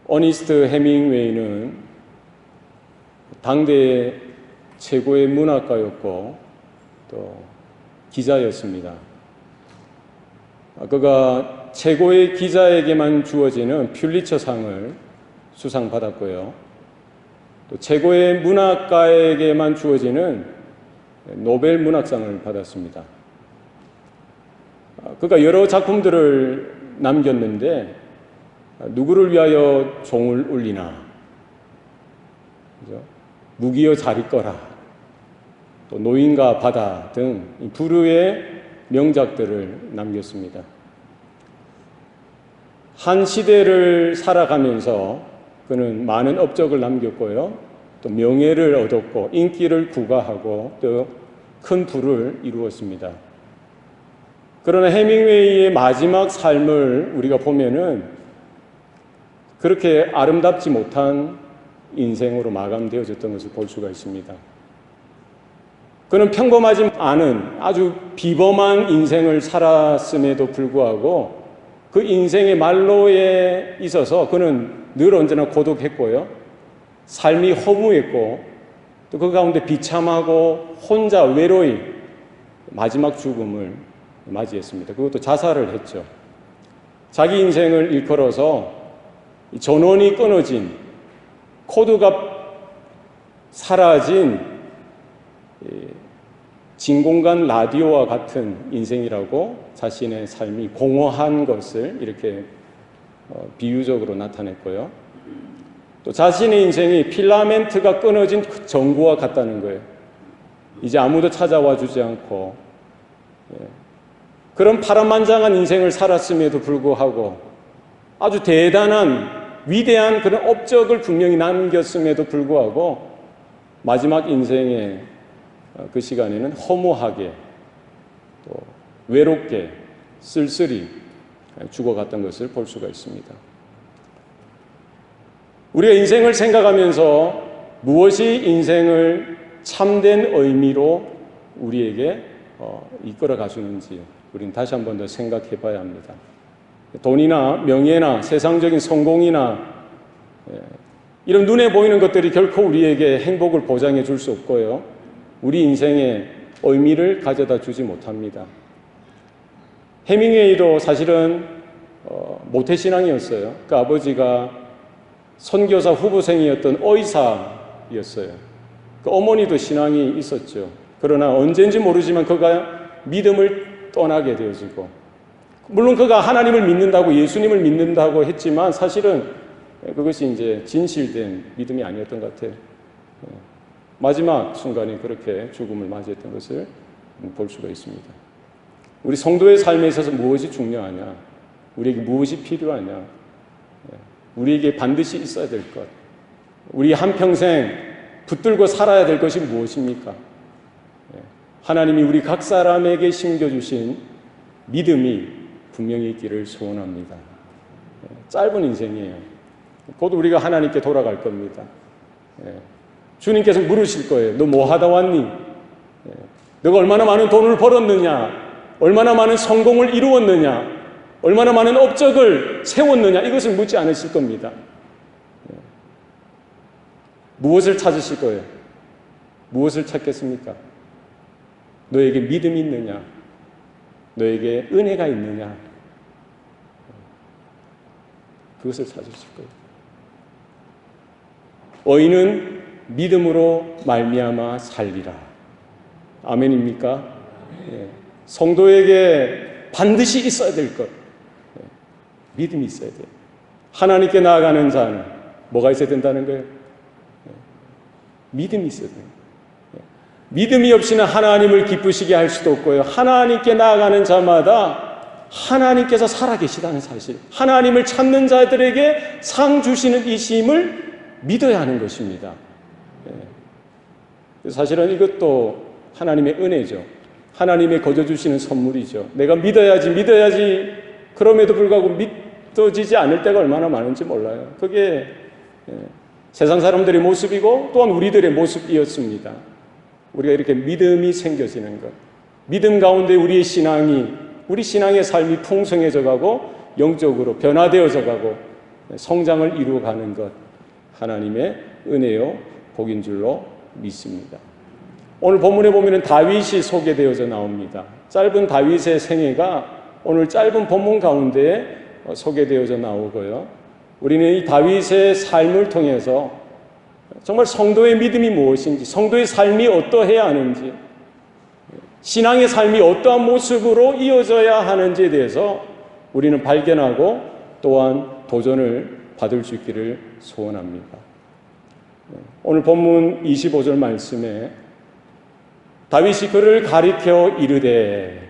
어니스트 해밍웨이는 당대의 최고의 문학가였고 또 기자였습니다. 그가 최고의 기자에게만 주어지는 퓰리처상을 수상받았고요. 또 최고의 문학가에게만 주어지는 노벨 문학상을 받았습니다. 그가 여러 작품들을 남겼는데 누구를 위하여 종을 울리나, 그죠? 무기여 잘 있거라, 또 노인과 바다 등 부류의 명작들을 남겼습니다. 한 시대를 살아가면서 그는 많은 업적을 남겼고요, 또 명예를 얻었고 인기를 구가하고 또 큰 부를 이루었습니다. 그러나 해밍웨이의 마지막 삶을 우리가 보면은 그렇게 아름답지 못한 인생으로 마감되어졌던 것을 볼 수가 있습니다. 그는 평범하지 않은 아주 비범한 인생을 살았음에도 불구하고 그 인생의 말로에 있어서 그는 늘 언제나 고독했고요, 삶이 허무했고 또 그 가운데 비참하고 혼자 외로이 마지막 죽음을 맞이했습니다. 그것도 자살을 했죠. 자기 인생을 일컬어서 전원이 끊어진, 코드가 사라진 진공관 라디오와 같은 인생이라고 자신의 삶이 공허한 것을 이렇게 비유적으로 나타냈고요. 또 자신의 인생이 필라멘트가 끊어진 그 전구와 같다는 거예요. 이제 아무도 찾아와 주지 않고 그런 파란만장한 인생을 살았음에도 불구하고 아주 대단한 위대한 그런 업적을 분명히 남겼음에도 불구하고 마지막 인생의 그 시간에는 허무하게 또 외롭게 쓸쓸히 죽어갔던 것을 볼 수가 있습니다. 우리가 인생을 생각하면서 무엇이 인생을 참된 의미로 우리에게 이끌어 가주는지 우리는 다시 한 번 더 생각해 봐야 합니다. 돈이나 명예나 세상적인 성공이나 이런 눈에 보이는 것들이 결코 우리에게 행복을 보장해 줄 수 없고요, 우리 인생에 의미를 가져다 주지 못합니다. 해밍웨이도 사실은 모태신앙이었어요. 그 아버지가 선교사 후보생이었던 의사였어요. 그 어머니도 신앙이 있었죠. 그러나 언젠지 모르지만 그가 믿음을 떠나게 되어지고, 물론 그가 하나님을 믿는다고, 예수님을 믿는다고 했지만 사실은 그것이 이제 진실된 믿음이 아니었던 것 같아요. 마지막 순간에 그렇게 죽음을 맞이했던 것을 볼 수가 있습니다. 우리 성도의 삶에 있어서 무엇이 중요하냐, 우리에게 무엇이 필요하냐, 우리에게 반드시 있어야 될 것, 우리 한평생 붙들고 살아야 될 것이 무엇입니까? 하나님이 우리 각 사람에게 심겨주신 믿음이 분명히 있기를 소원합니다. 짧은 인생이에요. 곧 우리가 하나님께 돌아갈 겁니다. 주님께서 물으실 거예요. 너 뭐 하다 왔니? 너가 얼마나 많은 돈을 벌었느냐? 얼마나 많은 성공을 이루었느냐? 얼마나 많은 업적을 세웠느냐? 이것을 묻지 않으실 겁니다. 무엇을 찾으실 거예요? 무엇을 찾겠습니까? 너에게 믿음이 있느냐? 너에게 은혜가 있느냐? 그것을 찾으실 거예요. 의인은 믿음으로 말미암아 살리라. 아멘입니까? 성도에게 반드시 있어야 될 것, 믿음이 있어야 돼요. 하나님께 나아가는 자는 뭐가 있어야 된다는 거예요? 믿음이 있어야 돼요. 믿음이 없이는 하나님을 기쁘시게 할 수도 없고요, 하나님께 나아가는 자마다 하나님께서 살아계시다는 사실, 하나님을 찾는 자들에게 상 주시는 이심을 믿어야 하는 것입니다. 사실은 이것도 하나님의 은혜죠. 하나님의 거저 주시는 선물이죠. 내가 믿어야지 그럼에도 불구하고 믿어지지 않을 때가 얼마나 많은지 몰라요. 그게 세상 사람들의 모습이고 또한 우리들의 모습이었습니다. 우리가 이렇게 믿음이 생겨지는 것, 믿음 가운데 우리 신앙의 삶이 풍성해져 가고 영적으로 변화되어져 가고 성장을 이루어가는 것, 하나님의 은혜요 복인 줄로 믿습니다. 오늘 본문에 보면 다윗이 소개되어져 나옵니다. 짧은 다윗의 생애가 오늘 짧은 본문 가운데 소개되어져 나오고요. 우리는 이 다윗의 삶을 통해서 정말 성도의 믿음이 무엇인지, 성도의 삶이 어떠해야 하는지, 신앙의 삶이 어떠한 모습으로 이어져야 하는지에 대해서 우리는 발견하고 또한 도전을 받을 수 있기를 소원합니다. 오늘 본문 25절 말씀에 다윗이 그를 가리켜 이르되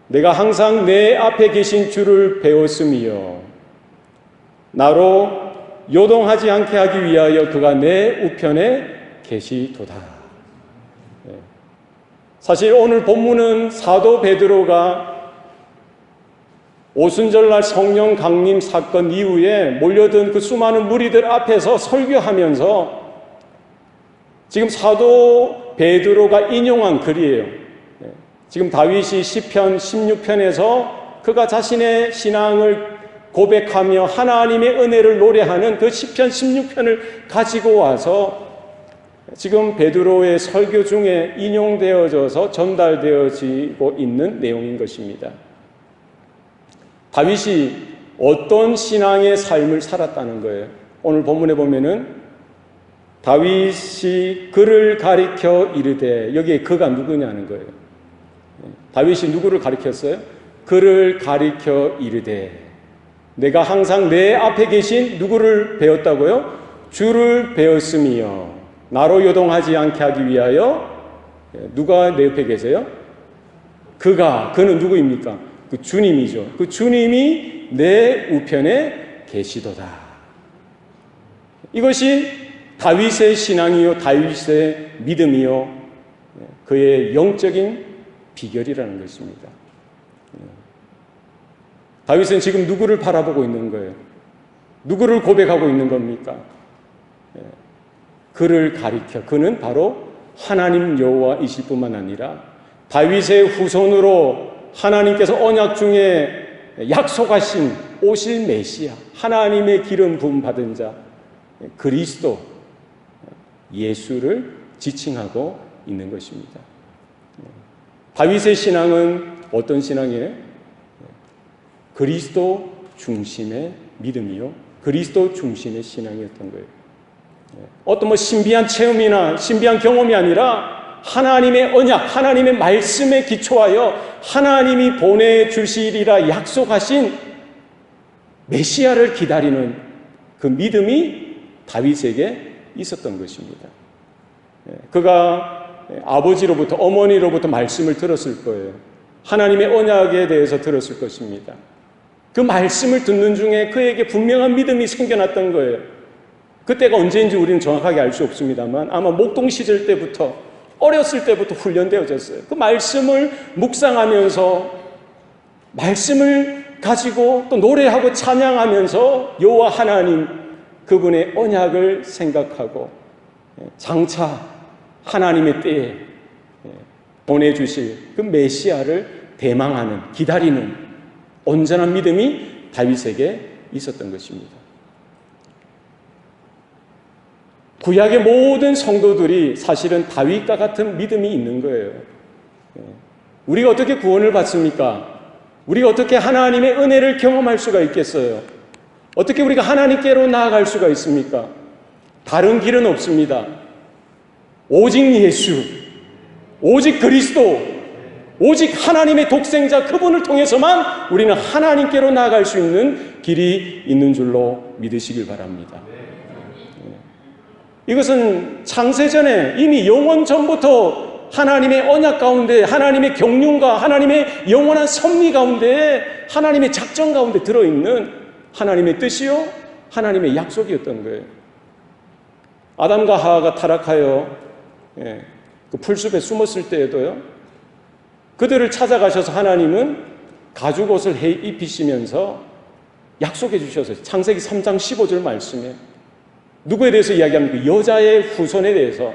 내가 항상 내 앞에 계신 주를 배웠으며 나로 요동하지 않게 하기 위하여 그가 내 우편에 계시도다. 사실 오늘 본문은 사도 베드로가 오순절날 성령 강림 사건 이후에 몰려든 그 수많은 무리들 앞에서 설교하면서 지금 사도 베드로가 인용한 글이에요. 지금 다윗이 시편 16편에서 그가 자신의 신앙을 고백하며 하나님의 은혜를 노래하는 그 시편 16편을 가지고 와서 지금 베드로의 설교 중에 인용되어져서 전달되어지고 있는 내용인 것입니다. 다윗이 어떤 신앙의 삶을 살았다는 거예요. 오늘 본문에 보면은 다윗이 그를 가리켜 이르되, 여기에 그가 누구냐는 거예요. 다윗이 누구를 가리켰어요? 그를 가리켜 이르되, 내가 항상 내 앞에 계신 누구를 배웠다고요? 주를 배웠으며 나로 요동하지 않게 하기 위하여. 누가 내 옆에 계세요? 그는 누구입니까? 그 주님이죠. 그 주님이 내 우편에 계시도다. 이것이 다윗의 신앙이요, 다윗의 믿음이요, 그의 영적인 비결이라는 것입니다. 다윗은 지금 누구를 바라보고 있는 거예요? 누구를 고백하고 있는 겁니까? 그를 가리켜, 그는 바로 하나님 여호와이실 뿐만 아니라 다윗의 후손으로 하나님께서 언약 중에 약속하신 오실 메시아, 하나님의 기름 부음 받은 자 그리스도 예수를 지칭하고 있는 것입니다. 다윗의 신앙은 어떤 신앙이에요? 그리스도 중심의 믿음이요, 그리스도 중심의 신앙이었던 거예요. 어떤 신비한 체험이나 신비한 경험이 아니라 하나님의 언약, 하나님의 말씀에 기초하여 하나님이 보내주시리라 약속하신 메시아를 기다리는 그 믿음이 다윗에게 있었던 것입니다. 그가 아버지로부터, 어머니로부터 말씀을 들었을 거예요. 하나님의 언약에 대해서 들었을 것입니다. 그 말씀을 듣는 중에 그에게 분명한 믿음이 생겨났던 거예요. 그때가 언제인지 우리는 정확하게 알 수 없습니다만 아마 목동 시절 때부터, 어렸을 때부터 훈련되어졌어요. 그 말씀을 묵상하면서 말씀을 가지고 또 노래하고 찬양하면서 여호와 하나님, 그분의 언약을 생각하고 장차 하나님의 때에 보내주실 그 메시아를 대망하는, 기다리는 온전한 믿음이 다윗에게 있었던 것입니다. 구약의 모든 성도들이 사실은 다윗과 같은 믿음이 있는 거예요. 우리가 어떻게 구원을 받습니까? 우리가 어떻게 하나님의 은혜를 경험할 수가 있겠어요? 어떻게 우리가 하나님께로 나아갈 수가 있습니까? 다른 길은 없습니다. 오직 예수, 오직 그리스도, 오직 하나님의 독생자 그분을 통해서만 우리는 하나님께로 나아갈 수 있는 길이 있는 줄로 믿으시길 바랍니다. 이것은 창세전에 이미 영원 전부터 하나님의 언약 가운데, 하나님의 경륜과 하나님의 영원한 섭리 가운데, 하나님의 작전 가운데 들어있는 하나님의 뜻이요, 하나님의 약속이었던 거예요. 아담과 하와가 타락하여 그 풀숲에 숨었을 때에도요, 그들을 찾아가셔서 하나님은 가죽옷을 입히시면서 약속해 주셔서 창세기 3장 15절 말씀에 누구에 대해서 이야기합니까? 여자의 후손에 대해서,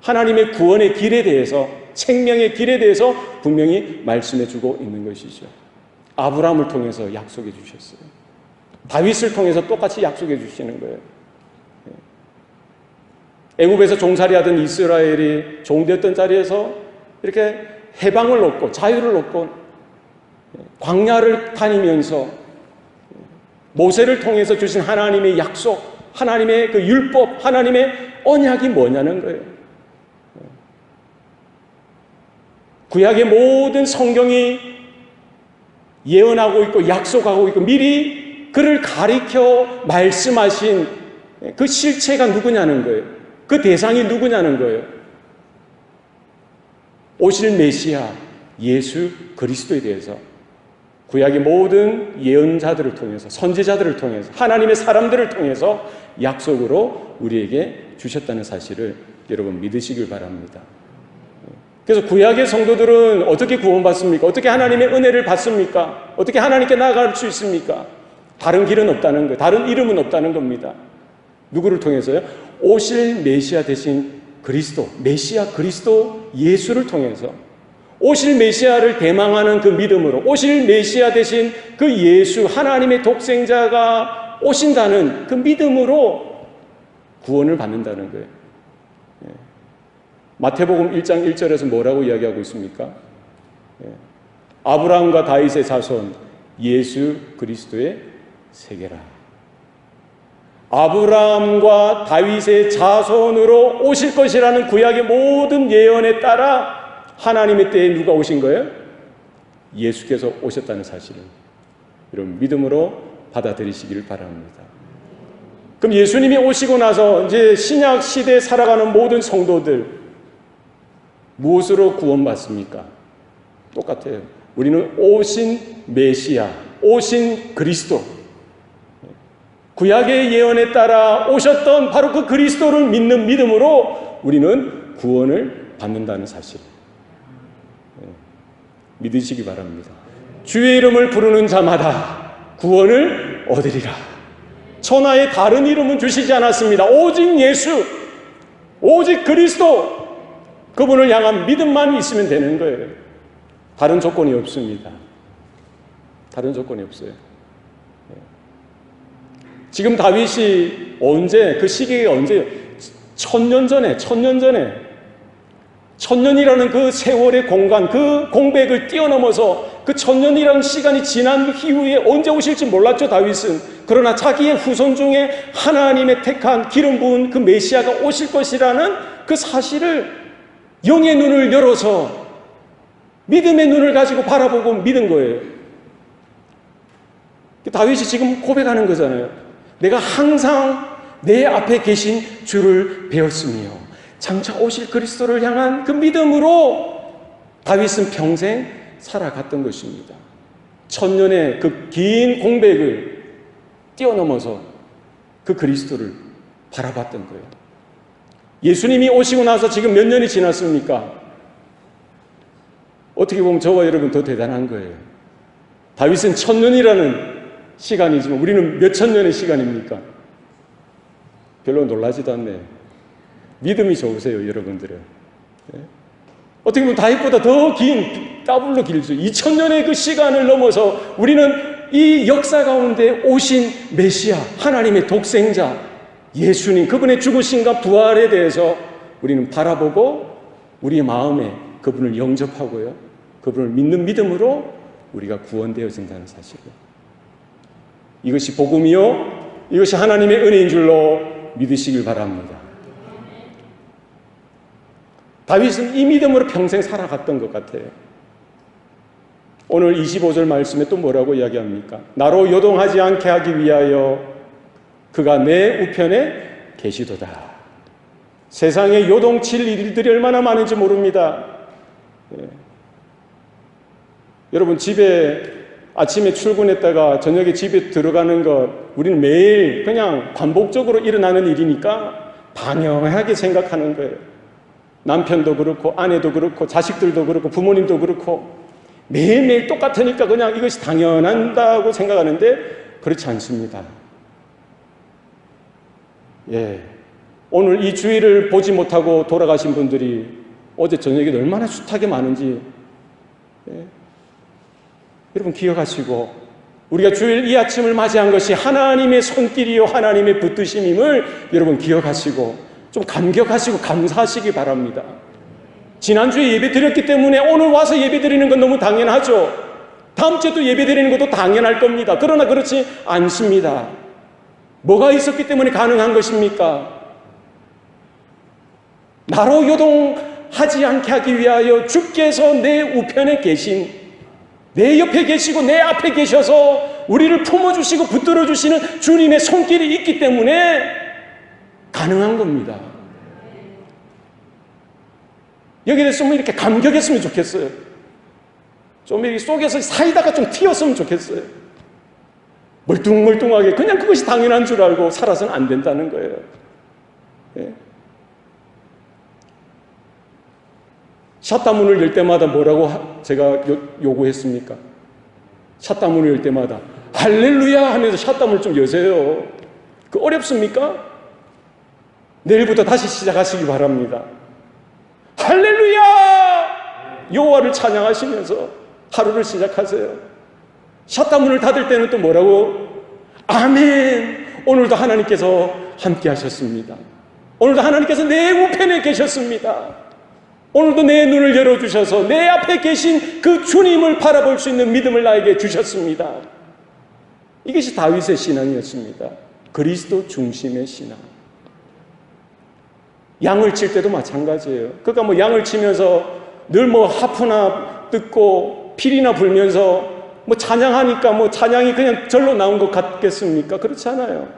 하나님의 구원의 길에 대해서, 생명의 길에 대해서 분명히 말씀해 주고 있는 것이죠. 아브라함을 통해서 약속해 주셨어요. 다윗을 통해서 똑같이 약속해 주시는 거예요. 애굽에서 종살이하던 이스라엘이 종되었던 자리에서 이렇게 해방을 얻고 자유를 얻고 광야를 다니면서 모세를 통해서 주신 하나님의 약속, 하나님의 그 율법, 하나님의 언약이 뭐냐는 거예요. 구약의 모든 성경이 예언하고 있고 약속하고 있고 미리 그를 가리켜 말씀하신 그 실체가 누구냐는 거예요. 그 대상이 누구냐는 거예요. 오실 메시아 예수 그리스도에 대해서 구약의 모든 예언자들을 통해서 선지자들을 통해서 하나님의 사람들을 통해서 약속으로 우리에게 주셨다는 사실을 여러분 믿으시길 바랍니다. 그래서 구약의 성도들은 어떻게 구원받습니까? 어떻게 하나님의 은혜를 받습니까? 어떻게 하나님께 나아갈 수 있습니까? 다른 길은 없다는 거예요. 다른 이름은 없다는 겁니다. 누구를 통해서요? 오실 메시아 대신 그리스도, 메시아 그리스도 예수를 통해서 오실 메시아를 대망하는 그 믿음으로 오실 메시아 대신 그 예수 하나님의 독생자가 오신다는 그 믿음으로 구원을 받는다는 거예요. 마태복음 1장 1절에서 뭐라고 이야기하고 있습니까? 아브라함과 다윗의 자손 예수 그리스도의 세계라. 아브라함과 다윗의 자손으로 오실 것이라는 구약의 모든 예언에 따라 하나님의 때에 누가 오신 거예요? 예수께서 오셨다는 사실을 여러분 믿음으로 받아들이시기를 바랍니다. 그럼 예수님이 오시고 나서 이제 신약 시대에 살아가는 모든 성도들 무엇으로 구원받습니까? 똑같아요. 우리는 오신 메시아, 오신 그리스도, 구약의 예언에 따라 오셨던 바로 그 그리스도를 믿는 믿음으로 우리는 구원을 받는다는 사실 믿으시기 바랍니다. 주의 이름을 부르는 자마다 구원을 얻으리라. 천하의 다른 이름은 주시지 않았습니다. 오직 예수, 오직 그리스도, 그분을 향한 믿음만 있으면 되는 거예요. 다른 조건이 없습니다. 다른 조건이 없어요. 지금 다윗이 언제, 그 시기가 언제예요? 1000년 전에, 1000년이라는 그 세월의 공간, 그 공백을 뛰어넘어서 그 1000년이라는 시간이 지난 이후에 언제 오실지 몰랐죠, 다윗은. 그러나 자기의 후손 중에 하나님의 택한 기름 부은 그 메시아가 오실 것이라는 그 사실을 영의 눈을 열어서 믿음의 눈을 가지고 바라보고 믿은 거예요. 다윗이 지금 고백하는 거잖아요. 내가 항상 내 앞에 계신 주를 배웠으며 장차 오실 그리스도를 향한 그 믿음으로 다윗은 평생 살아갔던 것입니다. 1000년의 그 긴 공백을 뛰어넘어서 그 그리스도를 바라봤던 거예요. 예수님이 오시고 나서 지금 몇 년이 지났습니까? 어떻게 보면 저와 여러분 더 대단한 거예요. 다윗은 1000년이라는 시간이지만 우리는 몇천 년의 시간입니까? 별로 놀라지도 않네요. 믿음이 좋으세요, 여러분들은. 어떻게 보면 다윗보다 더 긴, 더블로 길죠. 2000년의 그 시간을 넘어서 우리는 이 역사 가운데 오신 메시아, 하나님의 독생자, 예수님, 그분의 죽으심과 부활에 대해서 우리는 바라보고 우리의 마음에 그분을 영접하고요. 그분을 믿는 믿음으로 우리가 구원되어진다는 사실이에요. 이것이 복음이요. 이것이 하나님의 은혜인 줄로 믿으시길 바랍니다. 다윗은 이 믿음으로 평생 살아갔던 것 같아요. 오늘 25절 말씀에 또 뭐라고 이야기합니까? 나로 요동하지 않게 하기 위하여 그가 내 우편에 계시도다. 세상에 요동칠 일들이 얼마나 많은지 모릅니다. 여러분 집에 아침에 출근했다가 저녁에 집에 들어가는 것 우리는 매일 그냥 반복적으로 일어나는 일이니까 당연하게 생각하는 거예요. 남편도 그렇고 아내도 그렇고 자식들도 그렇고 부모님도 그렇고 매일매일 똑같으니까 그냥 이것이 당연하다고 생각하는데 그렇지 않습니다. 오늘 이 주일을 보지 못하고 돌아가신 분들이 어제 저녁에 얼마나 숱하게 많은지 여러분 기억하시고 우리가 주일 이 아침을 맞이한 것이 하나님의 손길이요 하나님의 붙드심임을 여러분 기억하시고 좀 감격하시고 감사하시기 바랍니다. 지난주에 예배 드렸기 때문에 오늘 와서 예배 드리는 건 너무 당연하죠. 다음 주에도 예배 드리는 것도 당연할 겁니다. 그러나 그렇지 않습니다. 뭐가 있었기 때문에 가능한 것입니까? 나로 요동하지 않게 하기 위하여 주께서 내 우편에 계신, 내 옆에 계시고 내 앞에 계셔서 우리를 품어주시고 붙들어주시는 주님의 손길이 있기 때문에 가능한 겁니다. 여기에 대해서 이렇게 감격했으면 좋겠어요. 좀 이렇게 속에서 사이다가 좀 튀었으면 좋겠어요. 멀뚱멀뚱하게 그냥 그것이 당연한 줄 알고 살아서는 안 된다는 거예요. 예. 샷다문을 열 때마다 뭐라고 제가 요구했습니까? 샷다문을 열 때마다 할렐루야 하면서 샷다문을 좀 여세요. 그 어렵습니까? 내일부터 다시 시작하시기 바랍니다. 할렐루야! 여호와를 찬양하시면서 하루를 시작하세요. 샷다문을 닫을 때는 또 뭐라고? 아멘! 오늘도 하나님께서 함께 하셨습니다. 오늘도 하나님께서 내 우편에 계셨습니다. 오늘도 내 눈을 열어주셔서 내 앞에 계신 그 주님을 바라볼 수 있는 믿음을 나에게 주셨습니다. 이것이 다윗의 신앙이었습니다. 그리스도 중심의 신앙. 양을 칠 때도 마찬가지예요. 그러니까 뭐 양을 치면서 늘 뭐 하프나 뜯고 필이나 불면서 뭐 찬양하니까 뭐 찬양이 그냥 절로 나온 것 같겠습니까? 그렇지 않아요.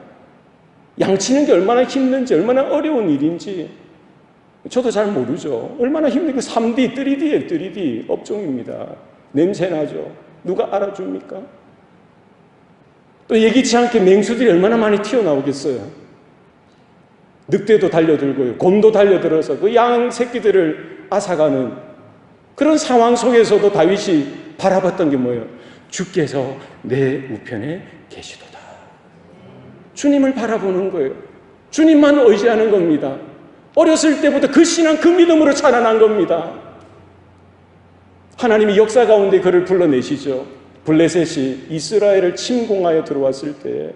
양 치는 게 얼마나 힘든지, 얼마나 어려운 일인지 저도 잘 모르죠. 얼마나 힘든지. 3D, 3D예요. 3D 업종입니다. 냄새나죠. 누가 알아줍니까? 또 예기치 않게 맹수들이 얼마나 많이 튀어나오겠어요. 늑대도 달려들고요. 곰도 달려들어서 그 양 새끼들을 앗아가는 그런 상황 속에서도 다윗이 바라봤던 게 뭐예요? 주께서 내 우편에 계시도다. 주님을 바라보는 거예요. 주님만 의지하는 겁니다. 어렸을 때부터 그 신앙, 그 믿음으로 자라난 겁니다. 하나님이 역사 가운데 그를 불러내시죠. 블레셋이 이스라엘을 침공하여 들어왔을 때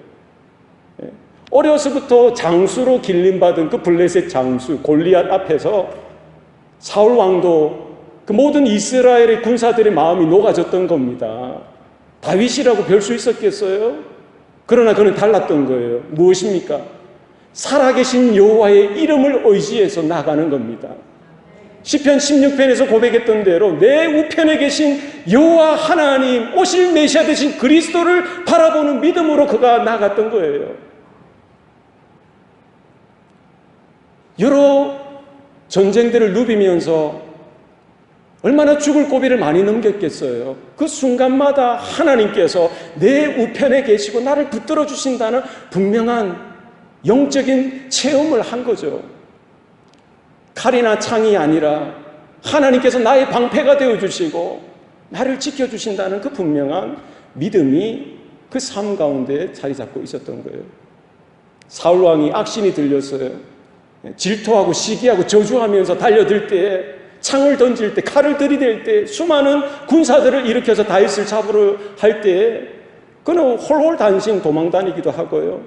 어려서부터 장수로 길림받은 그 블레셋 장수 골리앗 앞에서 사울 왕도 그 모든 이스라엘의 군사들의 마음이 녹아졌던 겁니다. 다윗이라고 별 수 있었겠어요? 그러나 그는 달랐던 거예요. 무엇입니까? 살아계신 여호와의 이름을 의지해서 나가는 겁니다. 시편 16편에서 고백했던 대로 내 우편에 계신 여호와 하나님, 오실 메시아 되신 그리스도를 바라보는 믿음으로 그가 나갔던 거예요. 여러 전쟁들을 누비면서 얼마나 죽을 고비를 많이 넘겼겠어요. 그 순간마다 하나님께서 내 우편에 계시고 나를 붙들어 주신다는 분명한 영적인 체험을 한 거죠. 칼이나 창이 아니라 하나님께서 나의 방패가 되어주시고 나를 지켜주신다는 그 분명한 믿음이 그 삶 가운데 자리 잡고 있었던 거예요. 사울왕이 악신이 들렸어요. 질투하고 시기하고 저주하면서 달려들 때, 창을 던질 때, 칼을 들이댈 때, 수많은 군사들을 일으켜서 다윗을 잡으러 할 때 그는 홀홀 단신 도망다니기도 하고요.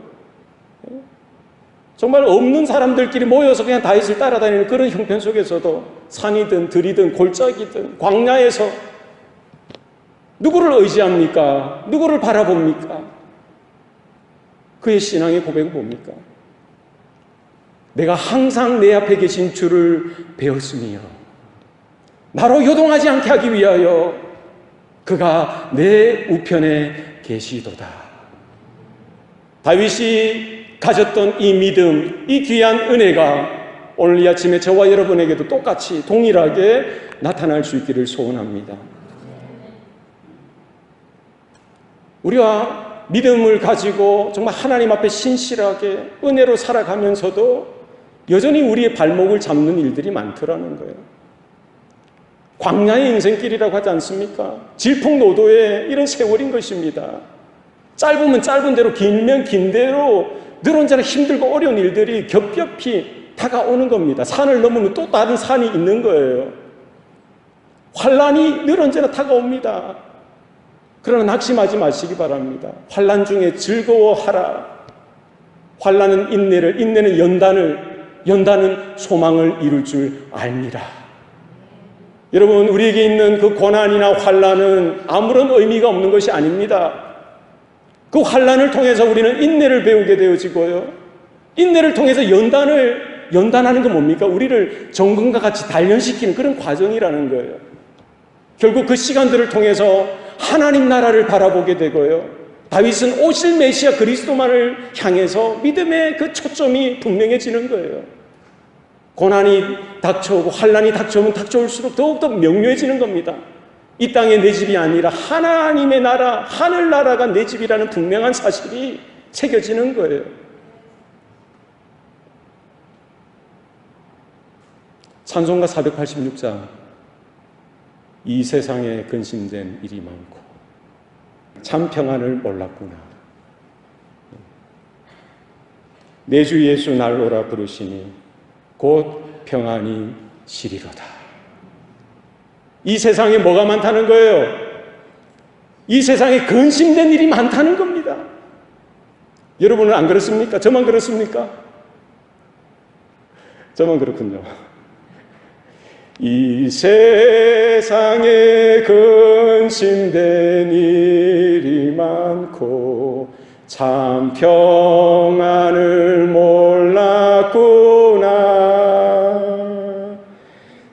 정말 없는 사람들끼리 모여서 그냥 다윗을 따라다니는 그런 형편 속에서도 산이든 들이든 골짜기든 광야에서 누구를 의지합니까? 누구를 바라봅니까? 그의 신앙의 고백은 뭡니까? 내가 항상 내 앞에 계신 주를 배웠으며 나로 요동하지 않게 하기 위하여 그가 내 우편에 계시도다. 다윗이 가졌던 이 믿음, 이 귀한 은혜가 오늘 이 아침에 저와 여러분에게도 똑같이 동일하게 나타날 수 있기를 소원합니다. 우리가 믿음을 가지고 정말 하나님 앞에 신실하게 은혜로 살아가면서도 여전히 우리의 발목을 잡는 일들이 많더라는 거예요. 광야의 인생길이라고 하지 않습니까? 질풍노도의 이런 세월인 것입니다. 짧으면 짧은 대로, 길면 긴 대로 늘 언제나 힘들고 어려운 일들이 겹겹이 다가오는 겁니다. 산을 넘으면 또 다른 산이 있는 거예요. 환란이 늘 언제나 다가옵니다. 그러나 낙심하지 마시기 바랍니다. 환난 중에 즐거워하라. 환난은 인내를, 인내는 연단은 소망을 이룰 줄 알미라. 여러분, 우리에게 있는 그 고난이나 환난은 아무런 의미가 없는 것이 아닙니다. 그 환난을 통해서 우리는 인내를 배우게 되어지고요. 인내를 통해서 연단하는 건 뭡니까? 우리를 정금과 같이 단련시키는 그런 과정이라는 거예요. 결국 그 시간들을 통해서 하나님 나라를 바라보게 되고요. 다윗은 오실 메시아 그리스도만을 향해서 믿음의 그 초점이 분명해지는 거예요. 고난이 닥쳐오고 환난이 닥쳐올수록 더욱더 명료해지는 겁니다. 이 땅에 내 집이 아니라 하나님의 나라, 하늘나라가 내 집이라는 분명한 사실이 새겨지는 거예요. 찬송가 486장, 이 세상에 근심된 일이 많고 참 평안을 몰랐구나. 내 주 예수 날 오라 부르시니 곧 평안이 시리로다. 이 세상에 뭐가 많다는 거예요? 이 세상에 근심된 일이 많다는 겁니다. 여러분은 안 그렇습니까? 저만 그렇습니까? 저만 그렇군요. 이 세상에 근심된 일이 많고 참 평안을 몰랐구나.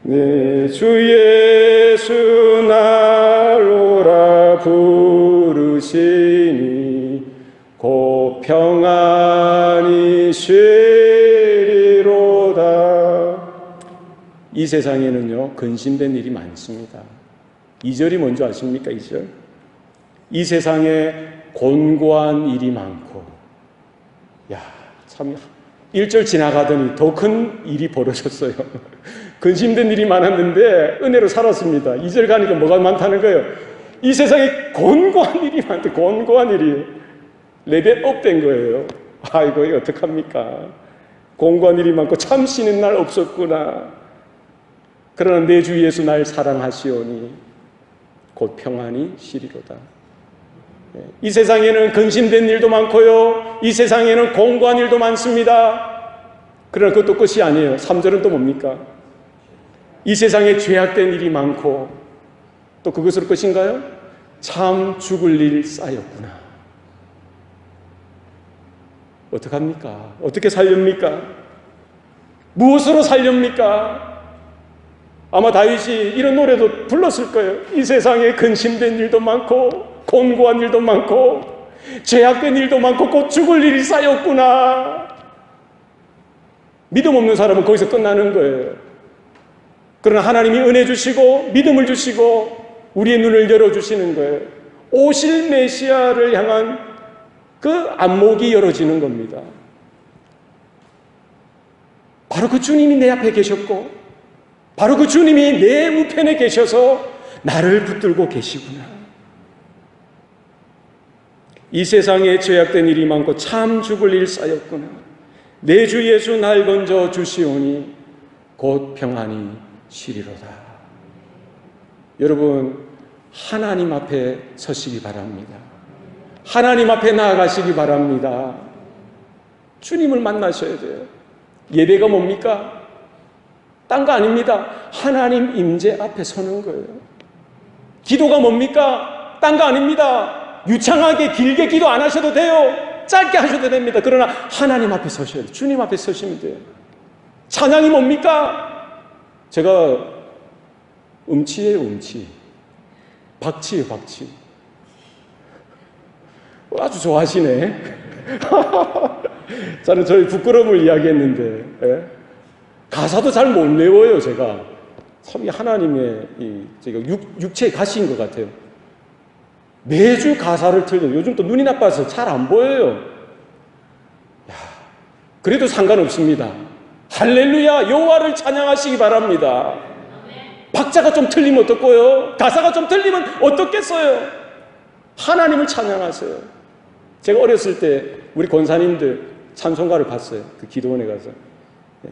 내 주 예수 날 오라 부르시니 곧 평안이 쉬리로다. 이 세상에는요, 근심된 일이 많습니다. 2절이 뭔지 아십니까? 2절. 이 세상에 곤고한 일이 많고, 참 1절 지나가더니 더 큰 일이 벌어졌어요. 근심된 일이 많았는데 은혜로 살았습니다. 2절 가니까 뭐가 많다는 거예요? 이 세상에 곤고한 일이 많대. 곤고한 일이 레벨업 된 거예요. 아이고, 이거 어떡합니까? 곤고한 일이 많고 참 쉬는 날 없었구나. 그러나 내 주 예수 날 사랑하시오니 곧 평안이 시리로다. 이 세상에는 근심된 일도 많고요, 이 세상에는 공고한 일도 많습니다. 그러나 그것도 끝이 아니에요. 3절은 또 뭡니까? 이 세상에 죄악된 일이 많고 또 그것으로 끝인가요? 참 죽을 일 쌓였구나. 어떡합니까? 어떻게 살렵니까? 무엇으로 살렵니까? 아마 다윗이 이런 노래도 불렀을 거예요. 이 세상에 근심된 일도 많고 곤고한 일도 많고 죄악된 일도 많고 곧 죽을 일이 쌓였구나. 믿음 없는 사람은 거기서 끝나는 거예요. 그러나 하나님이 은혜 주시고 믿음을 주시고 우리의 눈을 열어주시는 거예요. 오실 메시아를 향한 그 안목이 열어지는 겁니다. 바로 그 주님이 내 앞에 계셨고 바로 그 주님이 내 우편에 계셔서 나를 붙들고 계시구나. 이 세상에 죄악된 일이 많고 참 죽을 일 쌓였구나. 내 주 예수 날 건져 주시오니 곧 평안이 시리로다. 여러분, 하나님 앞에 서시기 바랍니다. 하나님 앞에 나아가시기 바랍니다. 주님을 만나셔야 돼요. 예배가 뭡니까? 딴 거 아닙니다. 하나님 임재 앞에 서는 거예요. 기도가 뭡니까? 딴 거 아닙니다. 유창하게 길게 기도 안 하셔도 돼요. 짧게 하셔도 됩니다. 그러나 하나님 앞에 서셔야 돼요. 주님 앞에 서시면 돼요. 찬양이 뭡니까? 제가 음치예요, 음치. 박치예요, 박치. 아주 좋아하시네. 저는 저희 부끄러움을 이야기했는데, 예? 가사도 잘 못 외워요, 제가. 참 하나님의 제가 육체에 가시인 것 같아요. 매주 가사를 틀려요. 요즘 또 눈이 나빠서 잘 안 보여요. 그래도 상관없습니다. 할렐루야, 여호와를 찬양하시기 바랍니다. 박자가 좀 틀리면 어떻고요? 가사가 좀 틀리면 어떻겠어요? 하나님을 찬양하세요. 제가 어렸을 때 우리 권사님들 찬송가를 봤어요. 그 기도원에 가서.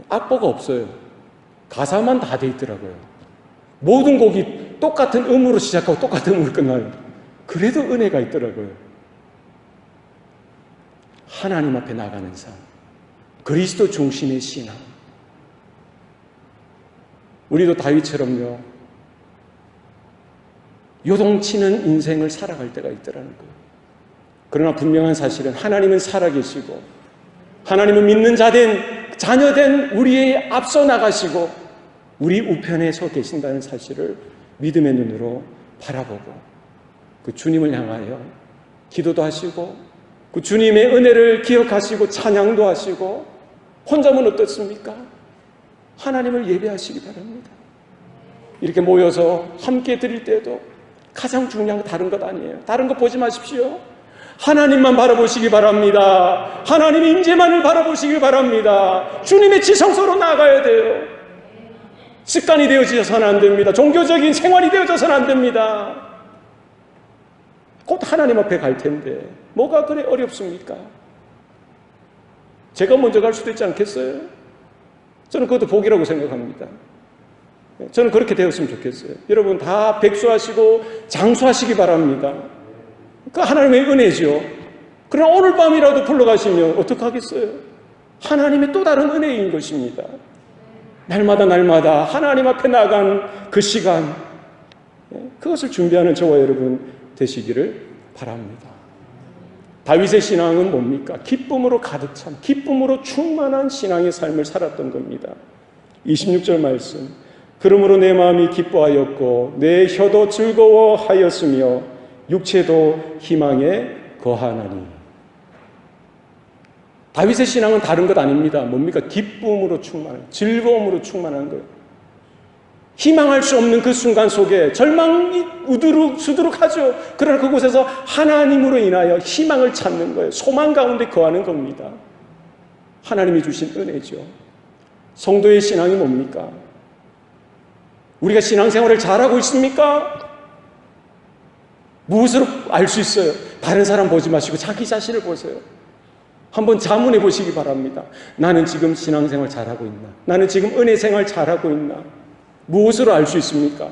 악보가 없어요. 가사만 다 돼 있더라고요. 모든 곡이 똑같은 음으로 시작하고 똑같은 음으로 끝나요. 그래도 은혜가 있더라고요. 하나님 앞에 나가는 삶, 그리스도 중심의 신앙. 우리도 다윗처럼요, 요동치는 인생을 살아갈 때가 있더라는 거예요. 그러나 분명한 사실은 하나님은 살아계시고 하나님은 믿는 자녀된 우리의 앞서 나가시고 우리 우편에 서 계신다는 사실을 믿음의 눈으로 바라보고 그 주님을 향하여 기도도 하시고 그 주님의 은혜를 기억하시고 찬양도 하시고 혼자면 어떻습니까? 하나님을 예배하시기 바랍니다. 이렇게 모여서 함께 드릴 때도 가장 중요한 건 다른 것 아니에요. 다른 거 보지 마십시오. 하나님만 바라보시기 바랍니다. 하나님의 임재만을 바라보시기 바랍니다. 주님의 지성소로 나가야 돼요. 습관이 되어져서는 안 됩니다. 종교적인 생활이 되어져서는 안 됩니다. 곧 하나님 앞에 갈 텐데 뭐가 그래 어렵습니까? 제가 먼저 갈 수도 있지 않겠어요? 저는 그것도 복이라고 생각합니다. 저는 그렇게 되었으면 좋겠어요. 여러분 다 백수하시고 장수하시기 바랍니다. 그 하나님의 은혜죠. 그러나 오늘 밤이라도 불러가시면 어떡하겠어요? 하나님의 또 다른 은혜인 것입니다. 날마다 하나님 앞에 나간 그 시간, 그것을 준비하는 저와 여러분 되시기를 바랍니다. 다윗의 신앙은 뭡니까? 기쁨으로 가득 찬, 기쁨으로 충만한 신앙의 삶을 살았던 겁니다. 26절 말씀, 그러므로 내 마음이 기뻐하였고 내 혀도 즐거워하였으며 육체도 희망에 거하나니. 다윗의 신앙은 다른 것 아닙니다. 뭡니까? 기쁨으로 충만한, 즐거움으로 충만한 거예요. 희망할 수 없는 그 순간 속에 절망이 수두룩하죠. 그러나 그곳에서 하나님으로 인하여 희망을 찾는 거예요. 소망 가운데 거하는 겁니다. 하나님이 주신 은혜죠. 성도의 신앙이 뭡니까? 우리가 신앙생활을 잘하고 있습니까? 무엇으로 알 수 있어요? 다른 사람 보지 마시고 자기 자신을 보세요. 한번 자문해 보시기 바랍니다. 나는 지금 신앙생활 잘하고 있나? 나는 지금 은혜생활 잘하고 있나? 무엇으로 알 수 있습니까?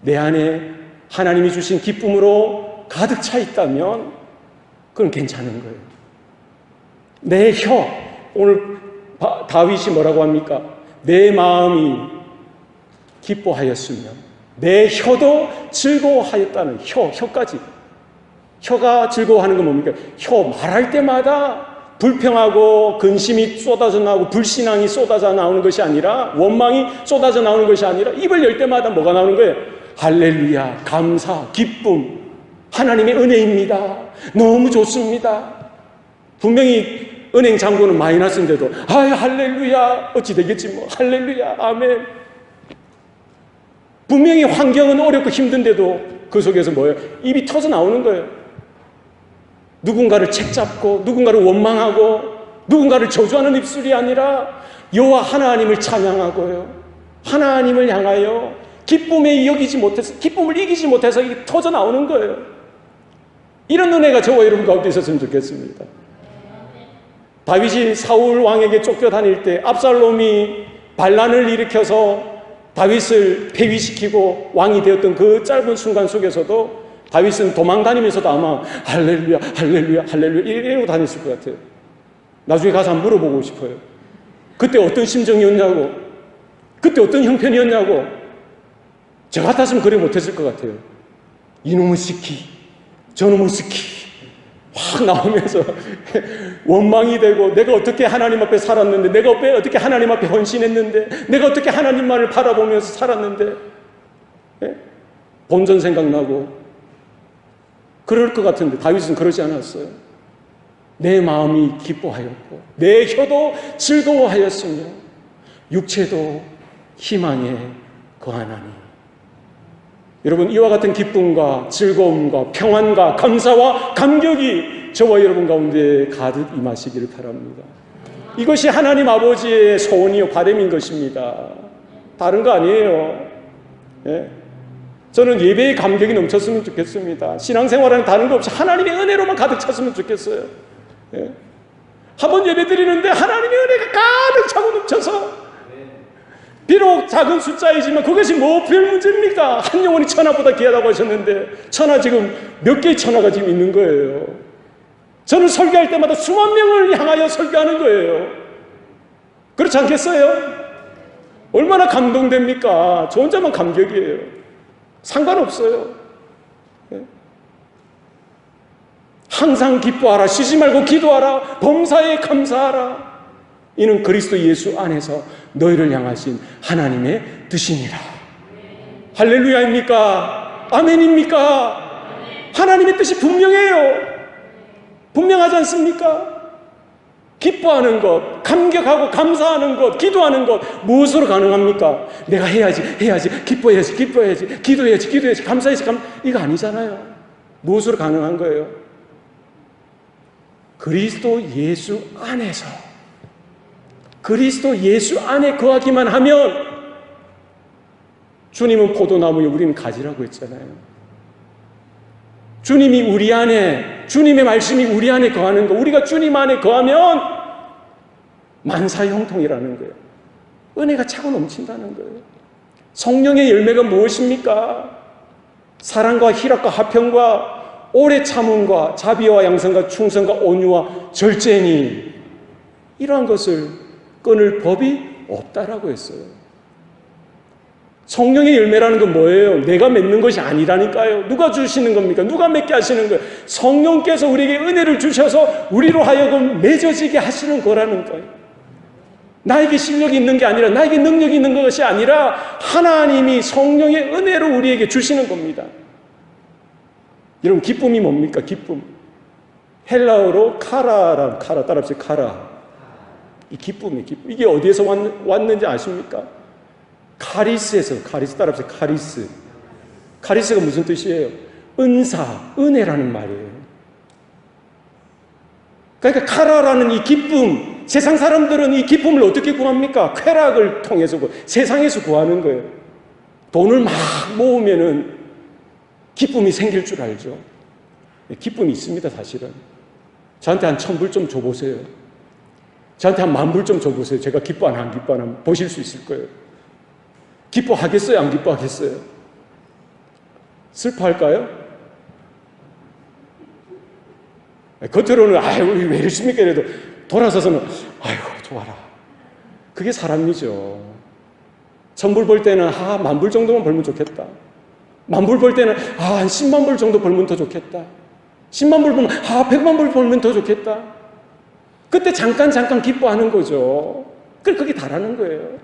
내 안에 하나님이 주신 기쁨으로 가득 차 있다면 그건 괜찮은 거예요. 내 혀, 오늘 다윗이 뭐라고 합니까? 내 마음이 기뻐하였으며 내 혀도 즐거워하였다는 혀까지. 혀가 즐거워하는 건 뭡니까? 혀 말할 때마다 불평하고 근심이 쏟아져 나오고 불신앙이 쏟아져 나오는 것이 아니라, 원망이 쏟아져 나오는 것이 아니라 입을 열 때마다 뭐가 나오는 거예요? 할렐루야, 감사, 기쁨, 하나님의 은혜입니다. 너무 좋습니다. 분명히 은행 잔고는 마이너스인데도 할렐루야, 어찌 되겠지 뭐, 할렐루야, 아멘. 분명히 환경은 어렵고 힘든데도 그 속에서 뭐예요? 입이 터져 나오는 거예요. 누군가를 책잡고 누군가를 원망하고 누군가를 저주하는 입술이 아니라 여호와 하나님을 찬양하고요, 하나님을 향하여 기쁨을 이기지 못해서 이게 터져 나오는 거예요. 이런 은혜가 저와 여러분 가운데 있었으면 좋겠습니다. 다윗이 사울 왕에게 쫓겨다닐 때 압살롬이 반란을 일으켜서 다윗을 폐위시키고 왕이 되었던 그 짧은 순간 속에서도 다윗은 도망다니면서도 아마 할렐루야, 할렐루야, 할렐루야 이러고 다녔을 것 같아요. 나중에 가서 한번 물어보고 싶어요. 그때 어떤 심정이었냐고, 그때 어떤 형편이었냐고. 저 같았으면 그래 못했을 것 같아요. 이놈의 시키, 저놈의 시키 확 나오면서 원망이 되고, 내가 어떻게 하나님 앞에 살았는데, 내가 어떻게 하나님 앞에 헌신했는데, 내가 어떻게 하나님만을 바라보면서 살았는데, 본전 생각나고 그럴 것 같은데 다윗은 그러지 않았어요. 내 마음이 기뻐하였고 내 혀도 즐거워하였으며 육체도 희망에 거하나니. 여러분, 이와 같은 기쁨과 즐거움과 평안과 감사와 감격이 저와 여러분 가운데 가득 임하시기를 바랍니다. 이것이 하나님 아버지의 소원이요 바람인 것입니다. 다른 거 아니에요. 저는 예배의 감격이 넘쳤으면 좋겠습니다. 신앙생활에는 다른 거 없이 하나님의 은혜로만 가득 찼으면 좋겠어요. 한번 예배 드리는데 하나님의 은혜가 가득 차고 넘쳐서 비록 작은 숫자이지만 그것이 뭐 별 문제입니까? 한 영혼이 천하보다 귀하다고 하셨는데 천하 지금 몇 개의 천하가 지금 있는 거예요. 저는 설교할 때마다 수만 명을 향하여 설교하는 거예요. 그렇지 않겠어요? 얼마나 감동됩니까? 저 혼자만 감격이에요. 상관없어요. 항상 기뻐하라. 쉬지 말고 기도하라. 범사에 감사하라. 이는 그리스도 예수 안에서 너희를 향하신 하나님의 뜻이니라. 할렐루야입니까? 아멘입니까? 하나님의 뜻이 분명해요. 분명하지 않습니까? 기뻐하는 것, 감격하고 감사하는 것, 기도하는 것 무엇으로 가능합니까? 내가 해야지, 기뻐해야지, 기도해야지, 감사해야지, 이거 아니잖아요. 무엇으로 가능한 거예요? 그리스도 예수 안에서, 그리스도 예수 안에 거하기만 하면, 주님은 포도나무에 우리는 가지라고 했잖아요. 주님이 우리 안에, 주님의 말씀이 우리 안에 거하는 거, 우리가 주님 안에 거하면 만사형통이라는 거예요. 은혜가 차고 넘친다는 거예요. 성령의 열매가 무엇입니까? 사랑과 희락과 화평과 오래 참음과 자비와 양선과 충성과 온유와 절제니, 이러한 것을 끊을 법이 없다라고 했어요. 성령의 열매라는 건 뭐예요? 내가 맺는 것이 아니라니까요. 누가 주시는 겁니까? 누가 맺게 하시는 거예요? 성령께서 우리에게 은혜를 주셔서 우리로 하여금 맺어지게 하시는 거라는 거예요. 나에게 실력이 있는 게 아니라, 나에게 능력이 있는 것이 아니라 하나님이 성령의 은혜로 우리에게 주시는 겁니다. 여러분, 기쁨이 뭡니까? 기쁨. 헬라어로 카라라, 따라합시다. 카라. 이 기쁨이 기쁨. 이게 어디에서 왔는지 아십니까? 카리스에서, 카리스 따라합시다. 카리스. 카리스가 무슨 뜻이에요? 은사, 은혜라는 말이에요. 그러니까 카라라는 이 기쁨, 세상 사람들은 이 기쁨을 어떻게 구합니까? 쾌락을 통해서, 세상에서 구하는 거예요. 돈을 막 모으면은 기쁨이 생길 줄 알죠. 기쁨이 있습니다, 사실은. 저한테 한 1,000불 좀 줘보세요. 저한테 한 10,000불 좀 줘보세요. 제가 기뻐하나 안 기뻐하나 보실 수 있을 거예요. 기뻐하겠어요? 안 기뻐하겠어요? 슬퍼할까요? 겉으로는 아유 왜 이러십니까? 이래도 돌아서서는 아유 좋아라. 그게 사람이죠. 1,000불 벌 때는 10,000불 정도만 벌면 좋겠다. 10,000불 벌 때는 한 10만 불 정도 벌면 더 좋겠다. 10만 불 벌면 100만 불 벌면 더 좋겠다. 그때 잠깐 기뻐하는 거죠. 그게 다라는 거예요.